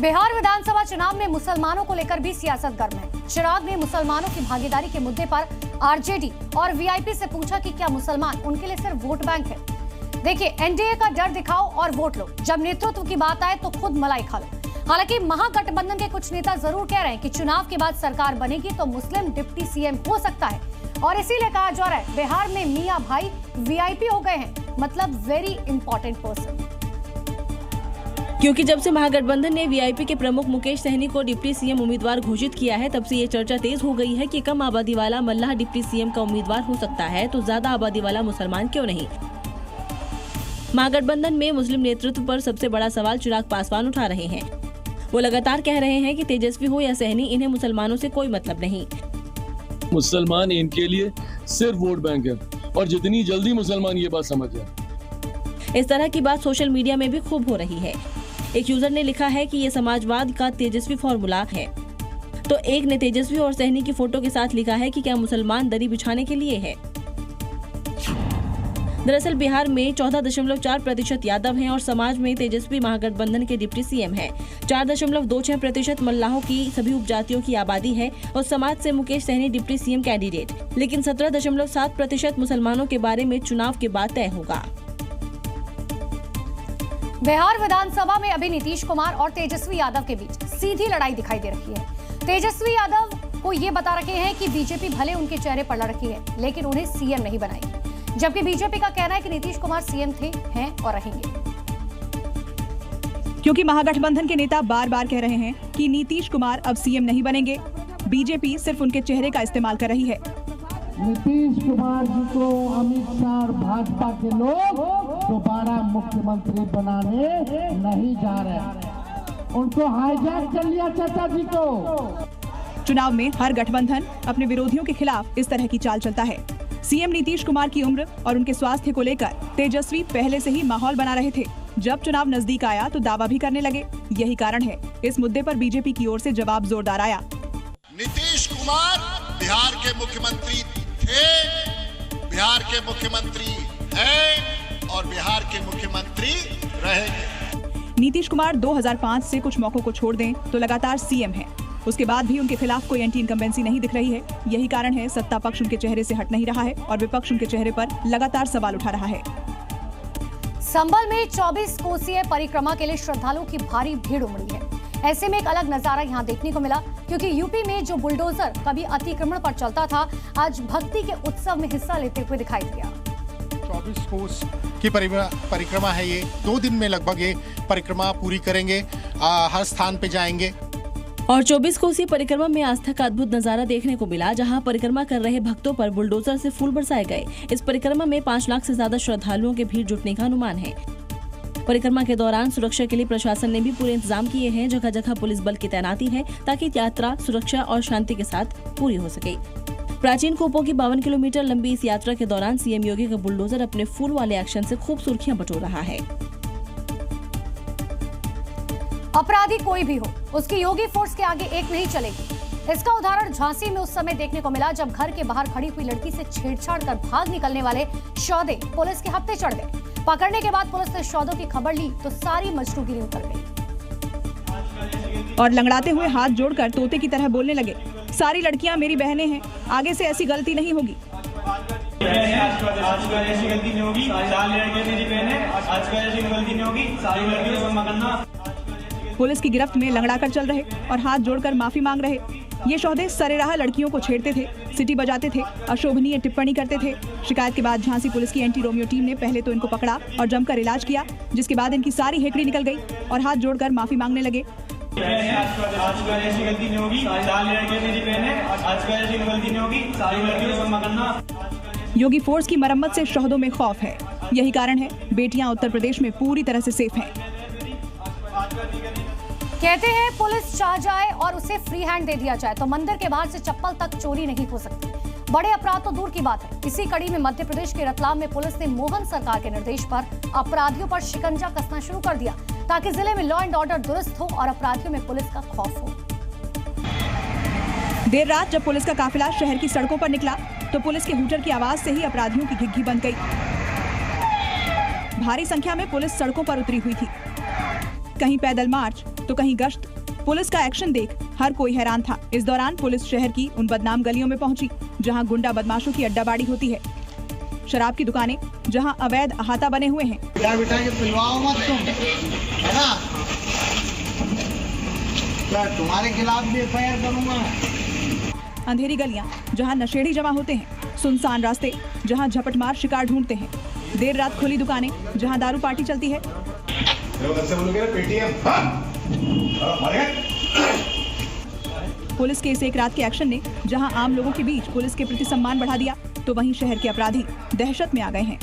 बिहार विधानसभा चुनाव में मुसलमानों को लेकर भी सियासत गर्म है। चिराग ने मुसलमानों की भागीदारी के मुद्दे पर आरजेडी और वीआईपी से पूछा कि क्या मुसलमान उनके लिए सिर्फ वोट बैंक है। देखिए, एनडीए का डर दिखाओ और वोट लो, जब नेतृत्व की बात आए तो खुद मलाई खा लो। हालांकि महागठबंधन के कुछ नेता जरूर कह रहे हैं कि चुनाव के बाद सरकार बनेगी तो मुस्लिम डिप्टी सीएम हो सकता है, और इसीलिए कहा जा रहा है बिहार में मियां भाई वीआईपी हो गए हैं, मतलब वेरी इंपॉर्टेंट पर्सन। क्योंकि जब से महागठबंधन ने वीआईपी के प्रमुख मुकेश सहनी को डिप्टी सीएम उम्मीदवार घोषित किया है, तब से ये चर्चा तेज हो गई है कि कम आबादी वाला मल्लाह डिप्टी सीएम का उम्मीदवार हो सकता है तो ज्यादा आबादी वाला मुसलमान क्यों नहीं। महागठबंधन में मुस्लिम नेतृत्व पर सबसे बड़ा सवाल चिराग पासवान उठा रहे हैं। वो लगातार कह रहे हैं कि तेजस्वी हो या सहनी, इन्हें मुसलमानों से कोई मतलब नहीं। मुसलमान इनके लिए सिर्फ वोट बैंक है, और जितनी जल्दी मुसलमान ये बात समझ जाए। इस तरह की बात सोशल मीडिया में भी खूब हो रही है। एक यूजर ने लिखा है कि ये समाजवाद का तेजस्वी फॉर्मूला है, तो एक ने तेजस्वी और सहनी की फोटो के साथ लिखा है कि क्या मुसलमान दरी बिछाने के लिए है। दरअसल बिहार में 14.4% यादव हैं और समाज में तेजस्वी महागठबंधन के डिप्टी सीएम हैं। 4.26% मल्लाहों की सभी उपजातियों की आबादी है और समाज से Mukesh Sahani deputy CM candidate, लेकिन 17.7% मुसलमानों के बारे में चुनाव के बाद तय होगा। बिहार विधानसभा में अभी नीतीश कुमार और तेजस्वी यादव के बीच सीधी लड़ाई दिखाई दे रही है। तेजस्वी यादव को ये बता रखे हैं कि बीजेपी भले उनके चेहरे पर लड़ रखी है, लेकिन उन्हें सीएम नहीं बनाएगी, जबकि बीजेपी का कहना है कि नीतीश कुमार सीएम थे, हैं और रहेंगे। क्योंकि महागठबंधन के नेता बार बार कह रहे हैं कि नीतीश कुमार अब सीएम नहीं बनेंगे, बीजेपी सिर्फ उनके चेहरे का इस्तेमाल कर रही है। नीतीश कुमार जी को अमित शाह और भाजपा के लोग दोबारा मुख्यमंत्री बनाने नहीं जा रहे, उनको हाईजैक कर लिया चाचा जी को। चुनाव में हर गठबंधन अपने विरोधियों के खिलाफ इस तरह की चाल चलता है। सीएम नीतीश कुमार की उम्र और उनके स्वास्थ्य को लेकर तेजस्वी पहले से ही माहौल बना रहे थे। जब चुनाव नजदीक आया तो दावा भी करने लगे। यही कारण है इस मुद्दे पर बीजेपी की ओर से जवाब जोरदार आया। नीतीश कुमार बिहार के मुख्यमंत्री थे, बिहार के मुख्यमंत्री हैं और बिहार के मुख्यमंत्री रहेंगे। नीतीश कुमार 2005 से कुछ मौकों को छोड़ दें तो लगातार सीएम हैं। उसके बाद भी उनके खिलाफ कोई एंटी इनकम्बेंसी नहीं दिख रही है। यही कारण है सत्ता पक्ष उनके चेहरे से हट नहीं रहा है और विपक्ष उनके चेहरे पर लगातार सवाल उठा रहा है। संभल में 24 कोसीय परिक्रमा के लिए श्रद्धालुओं की भारी भीड़ उमड़ी है। ऐसे में एक अलग नजारा यहाँ देखने को मिला, क्योंकि यूपी में जो बुलडोजर कभी अतिक्रमण पर चलता था, आज भक्ति के उत्सव में हिस्सा लेते हुए दिखाई दिया। 24 कोस की परिक्रमा है ये। 2 दिन में लगभग ये परिक्रमा पूरी करेंगे, हर स्थान पे जाएंगे। और 24 कोसीय परिक्रमा में आस्था का अद्भुत नजारा देखने को मिला, जहां परिक्रमा कर रहे भक्तों पर बुलडोजर से फूल बरसाए गए। इस परिक्रमा में 5 लाख से ज्यादा श्रद्धालुओं के भीड़ जुटने का अनुमान है। परिक्रमा के दौरान सुरक्षा के लिए प्रशासन ने भी पूरे इंतजाम किए हैं। जगह जगह पुलिस बल की तैनाती है ताकि यात्रा सुरक्षा और शांति के साथ पूरी हो सके। प्राचीन कूपों की 52 किलोमीटर लंबी इस यात्रा के दौरान सीएम योगी का बुलडोजर अपने फूल वाले एक्शन से खूब सुर्खियां बटोर रहा है। अपराधी कोई भी हो, उसकी योगी फोर्स के आगे एक नहीं चलेगी। इसका उदाहरण झांसी में उस समय देखने को मिला जब घर के बाहर खड़ी हुई लड़की से छेड़छाड़ कर भाग निकलने वाले शौदे पुलिस के हत्थे चढ़ गए। पकड़ने के बाद पुलिस ने शौदों की खबर ली तो सारी मजनूगिरी उतर गई और लंगड़ाते हुए हाथ जोड़कर तोते की तरह बोलने लगे, सारी लड़कियां मेरी बहनें हैं, आगे से ऐसी गलती नहीं होगी। पुलिस की गिरफ्त में लंगड़ाकर चल रहे और हाथ जोड़कर माफी मांग रहे ये शौदे सरेराह लड़कियों को छेड़ते थे, सिटी बजाते थे, अशोभनीय टिप्पणी करते थे। शिकायत के बाद झांसी पुलिस की एंटी रोमियो टीम ने पहले तो इनको पकड़ा और जमकर इलाज किया, जिसके बाद इनकी सारी हेकड़ी निकल गई और हाथ जोड़कर माफी मांगने लगे। योगी फोर्स की मरम्मत से शौहदों में खौफ है। यही कारण है बेटियां उत्तर प्रदेश में पूरी तरह से सेफ हैं। कहते हैं पुलिस चाह जाए और उसे फ्री हैंड दे दिया जाए तो मंदिर के बाहर से चप्पल तक चोरी नहीं हो सकती। बड़े अपराध तो दूर की बात है। इसी कड़ी में मध्य प्रदेश के रतलाम में पुलिस ने मोहन सरकार के निर्देश पर अपराधियों पर शिकंजा कसना शुरू कर दिया, ताकि जिले में लॉ एंड ऑर्डर दुरुस्त हो और अपराधियों में पुलिस का खौफ हो। देर रात जब पुलिस का काफिला शहर की सड़कों पर निकला तो पुलिस के हूटर की आवाज से ही अपराधियों की घिघी बंद गई। भारी संख्या में पुलिस सड़कों पर उतरी हुई थी। कहीं पैदल मार्च तो कहीं गश्त। पुलिस का एक्शन देख हर कोई हैरान था। इस दौरान पुलिस शहर की उन बदनाम गलियों में पहुंची जहां गुंडा बदमाशों की अड्डाबाड़ी होती है, शराब की दुकानें जहां अवैध अहाता बने हुए हैं। बिठा के पिलवाओ मत तुम, है ना? क्या तुम्हारे खिलाफ भी एफआईआर करूंगा। अंधेरी गलियां जहां नशेड़ी जमा होते हैं, सुनसान रास्ते जहां झपटमार शिकार ढूंढते हैं, देर रात खुली दुकानें जहां दारू पार्टी चलती है। पुलिस के इस एक रात के एक्शन ने जहां आम लोगों के बीच पुलिस के प्रति सम्मान बढ़ा दिया, तो वहीं शहर के अपराधी दहशत में आ गए हैं।